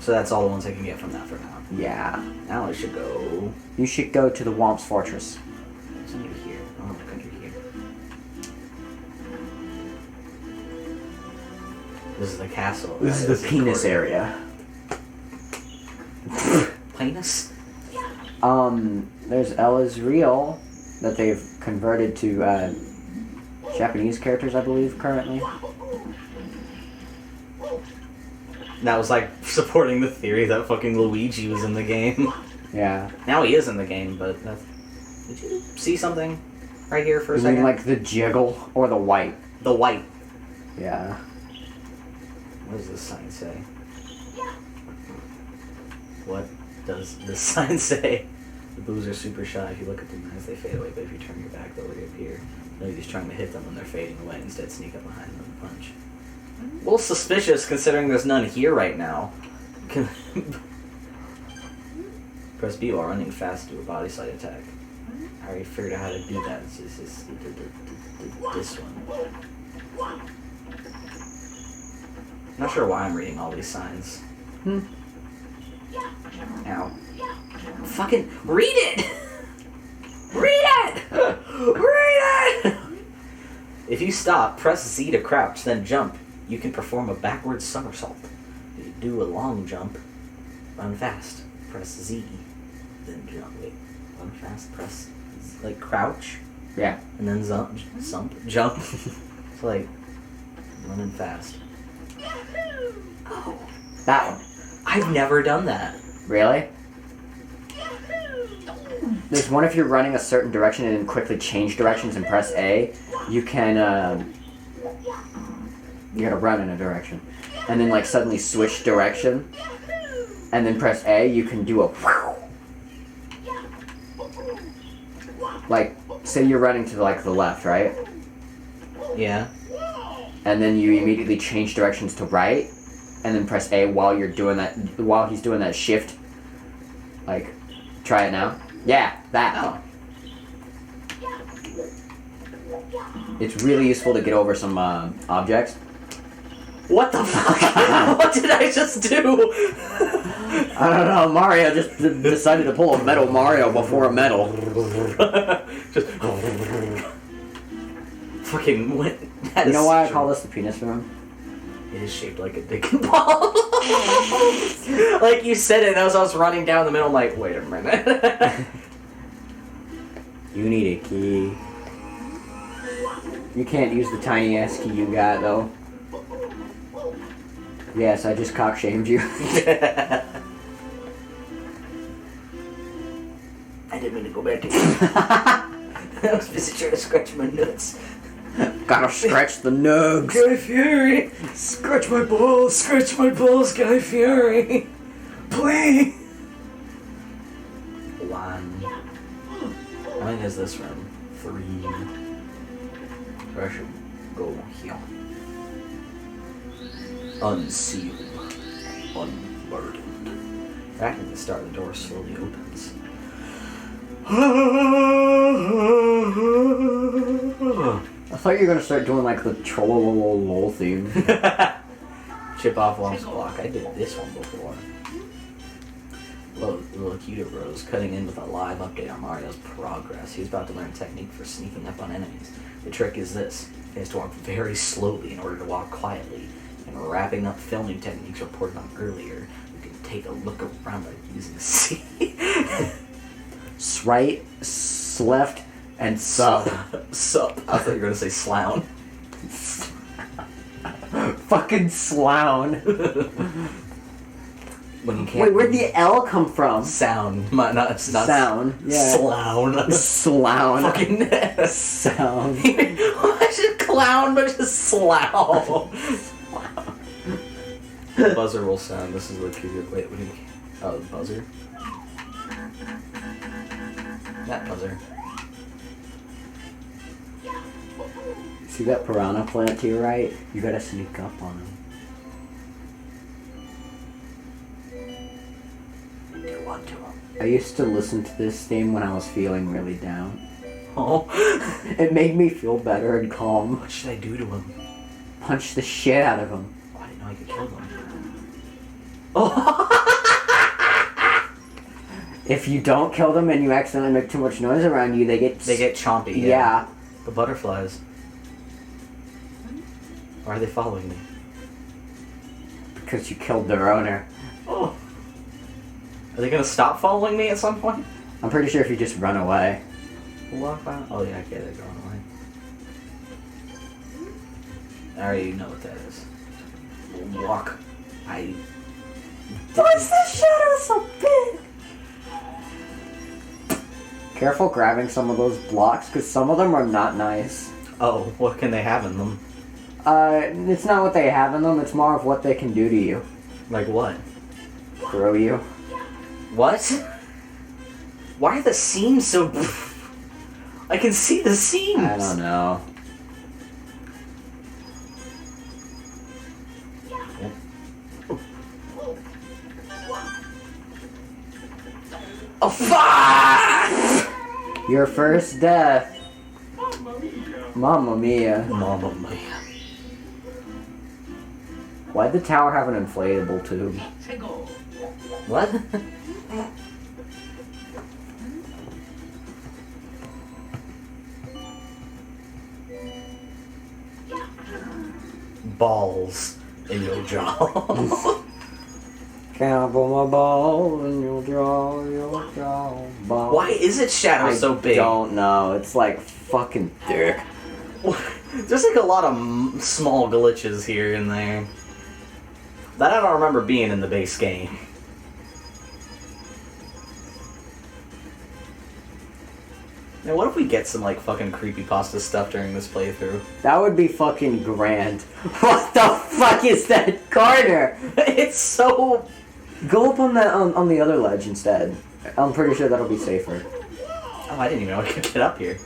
So that's all the ones I can get from that for now. Yeah. Now I should go... You should go to the Womp's Fortress. It's under here. I want to go under here. This is the castle. This is the penis area. Penis? There's Elazriel that they've converted to Japanese characters, I believe, currently. That was like supporting the theory that fucking Luigi was in the game. Yeah. Now he is in the game, but that's... Did you see something right here for a You second? mean like the jiggle or the white? The white. Yeah. What does this sign say? What does this sign say? The boos are super shy. If you look at them as they fade away, but if you turn your back, they'll reappear. Nobody's trying to hit them when they're fading away. Instead, sneak up behind them and punch. A little suspicious considering there's none here right now. Press B while running fast to do a body slide attack. I already figured out how to do that. It's this one. I'm not sure why I'm reading all these signs. Ow. Fucking read it! Read it! Read it! If you stop, press Z to crouch, then jump. You can perform a backwards somersault. If you do a long jump, run fast. Press Z, then jump. Wait, run fast, press, like, crouch? Yeah. And then jump. It's like, running fast. Oh. That one. I've never done that. Really? There's one if you're running a certain direction and then quickly change directions and press A, you can, you gotta run in a direction. And then, like, suddenly switch direction, and then press A, you can do a like, say you're running to, like, the left, right? Yeah. And then you immediately change directions to right, and then press A while you're doing that, while he's doing that shift. Like, try it now. Yeah, that. Oh. It's really useful to get over some objects. What the fuck? What did I just do? I don't know, Mario just decided to pull a Metal Mario before a metal. Just fucking went. You know why I call this the penis room? It is shaped like a dick and ball. Like you said it, as I was running down the middle, I'm like, wait a minute. You need a key. You can't use the tiny ass key you got, though. Yes, I just cock shamed you. I didn't mean to go back to you. I was busy trying to scratch my nuts. Gotta scratch the nugs. Guy Fury! Scratch my balls, Guy Fury! Please! One. How many is this room? 3. I should go here. Unsealed. Unburdened. Back at the start, the door slowly opens. I thought you were gonna start doing like the troll theme. Chip off Womp's block. I did this one before. Little Cuter Bros cutting in with a live update on Mario's progress. He's about to learn technique for sneaking up on enemies. The trick is this. He has to walk very slowly in order to walk quietly. And wrapping up filming techniques reported on earlier, you can take a look around by using C. Right, left, and sup. Sup. I thought you were going to say slown. Fucking slown. When you can't. Wait, where'd the L come from? Sound. Not sound. Yeah. Slown. Slown. Fucking sound. Why should clown but just slow? The buzzer will sound. This is what Cuter. Wait, what do you? Oh, the buzzer. That buzzer. See that piranha plant to your right? You gotta sneak up on him. Do what to him? I used to listen to this theme when I was feeling really down. Oh. It made me feel better and calm. What should I do to him? Punch the shit out of him. Oh, I didn't know I could kill him. Oh! if you don't kill them and you accidentally make too much noise around you, they get chompy. Yeah. The butterflies. Why are they following me? Because you killed their owner. Oh. Are they gonna stop following me at some point? I'm pretty sure if you just run away. Walk by. Oh yeah, okay, they're going away. I already know what that is. Walk. Why is this shadow so big? Careful grabbing some of those blocks, because some of them are not nice. Oh, what can they have in them? It's not what they have in them, it's more of what they can do to you. Like what? Throw you. What? Why are the seams so... I can see the seams! I don't know. Oh, fuck! Your first death. Mamma mia. Mamma mia. Why'd the tower have an inflatable tube? What? Balls in your jaw. Count for my balls and you'll draw your jaw. Balls. Why is it shadow so big? I don't know. It's like fucking dick. There's like a lot of small glitches here and there. That I don't remember being in the base game. Now what if we get some like fucking creepypasta stuff during this playthrough? That would be fucking grand. What the fuck is that corner? It's so... Go up on that on the other ledge instead. I'm pretty sure that'll be safer. Oh, I didn't even know I could get up here.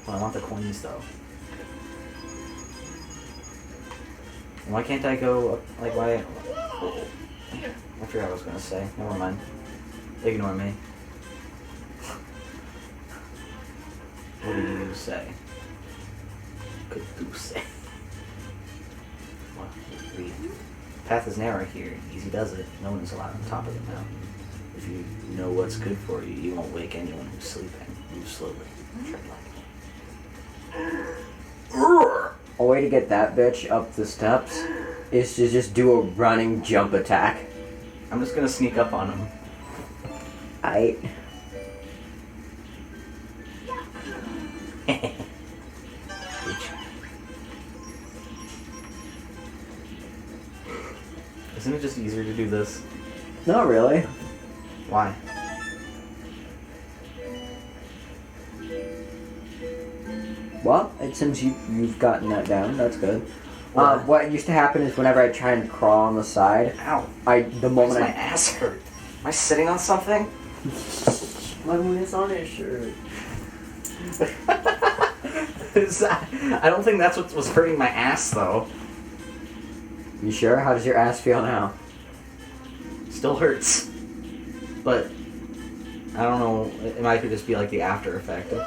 Well, I want the coins though. Why can't I go up, like, why? I forgot what I was gonna say. Never mind. Ignore me. What do you say? Could you say? Well, the path is narrow here. Easy does it. No one is allowed on top of the mountain. If you know what's good for you, you won't wake anyone who's sleeping. Move slowly. Tread lightly. A way to get that bitch up the steps is to just do a running jump attack. I'm just gonna sneak up on him. Isn't it just easier to do this? Not really. Why? Well, it seems you've gotten that down. That's good. What? What used to happen is whenever I try and crawl on the side, Ow. the Why does moment my ass hurt? Am I sitting on something? my is on his shirt. I don't think that's what was hurting my ass, though. You sure? How does your ass feel now? Still hurts. But, I don't know, it might just be like the after effect of...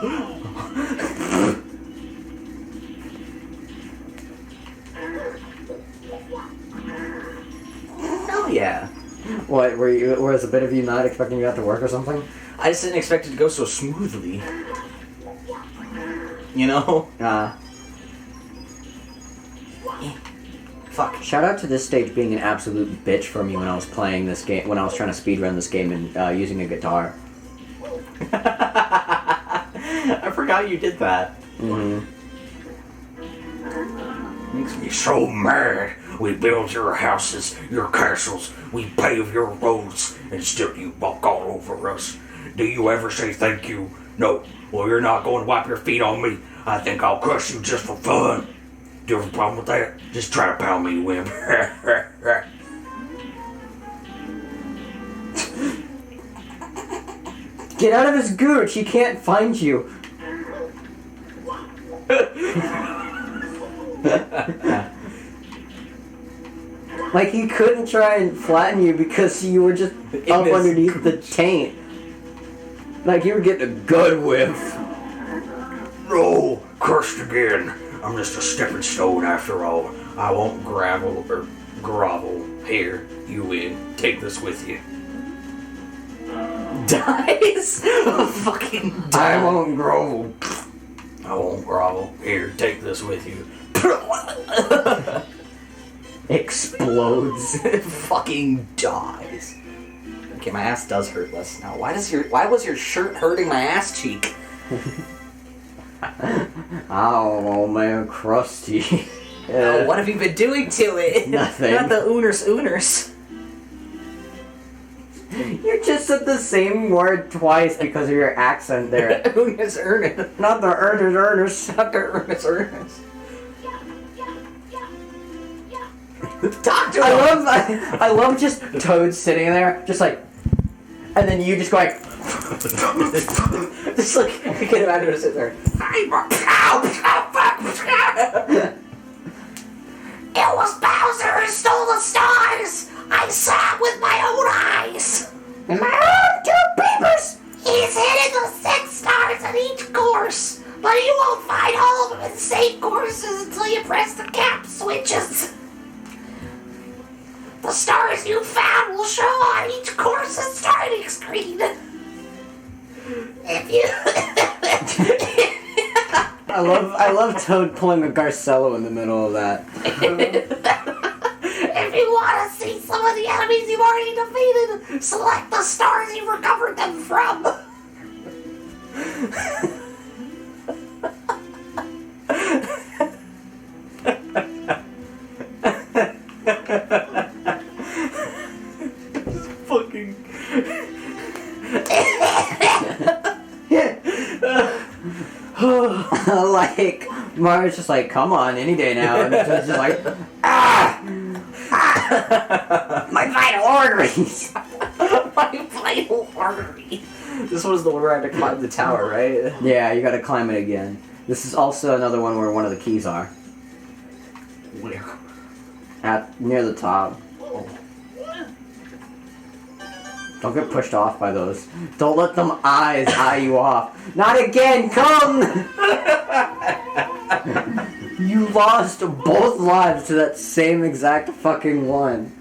Hell yeah. What, was a bit of you not expecting you to have to work or something? I just didn't expect it to go so smoothly. You know? Fuck. Shout out to this stage being an absolute bitch for me when I was playing this game, when I was trying to speedrun this game and using a guitar. I forgot you did that. Mm-hmm. Makes me so mad. We build your houses, your castles, we pave your roads, and still you walk all over us. Do you ever say thank you? No. Well, you're not going to wipe your feet on me. I think I'll crush you just for fun. Do you have a problem with that? Just try to pound me, wimp. Get out of his gooch! He can't find you! Like, he couldn't try and flatten you because you were just up underneath the taint. Like, you were getting a good whiff. No, cursed again. I'm just a stepping stone after all. I won't grovel. Here, you win. Take this with you. dies. Fucking I dies. won't grovel. I won't grovel. Here, take this with you. Explodes. Fucking dies. Okay, my ass does hurt less now. Why was your shirt hurting my ass cheek? Oh man, crusty. Oh, what have you been doing to it? Nothing. Not the ooners. You just said the same word twice because of your accent there. Ooners. Not the earners. Not the earners. Talk to him! I love just Toad sitting there, just like, and then you just go like, Just like, I can imagine her sitting there. It was Bowser who stole the stars! I saw it with my own eyes! and my own two papers. He's hitting the 6 stars at each course, but you won't find all of them in safe courses until you press the cap switches. The stars you found will show on each course's starting screen. If you... I love Toad pulling a Garcello in the middle of that. If you want to see some of the enemies you've already defeated, select the stars you recovered them from. Fucking... Like Mario's just like, come on, any day now, and Toad's just like, ah, my vital arteries. My vital artery. This was the one where I had to climb the tower, right? Yeah, you gotta climb it again. This is also another one where one of the keys are. Where? Near the top. Oh. Don't get pushed off by those. Don't let them eye you off. Not again, come! You lost both lives to that same exact fucking one.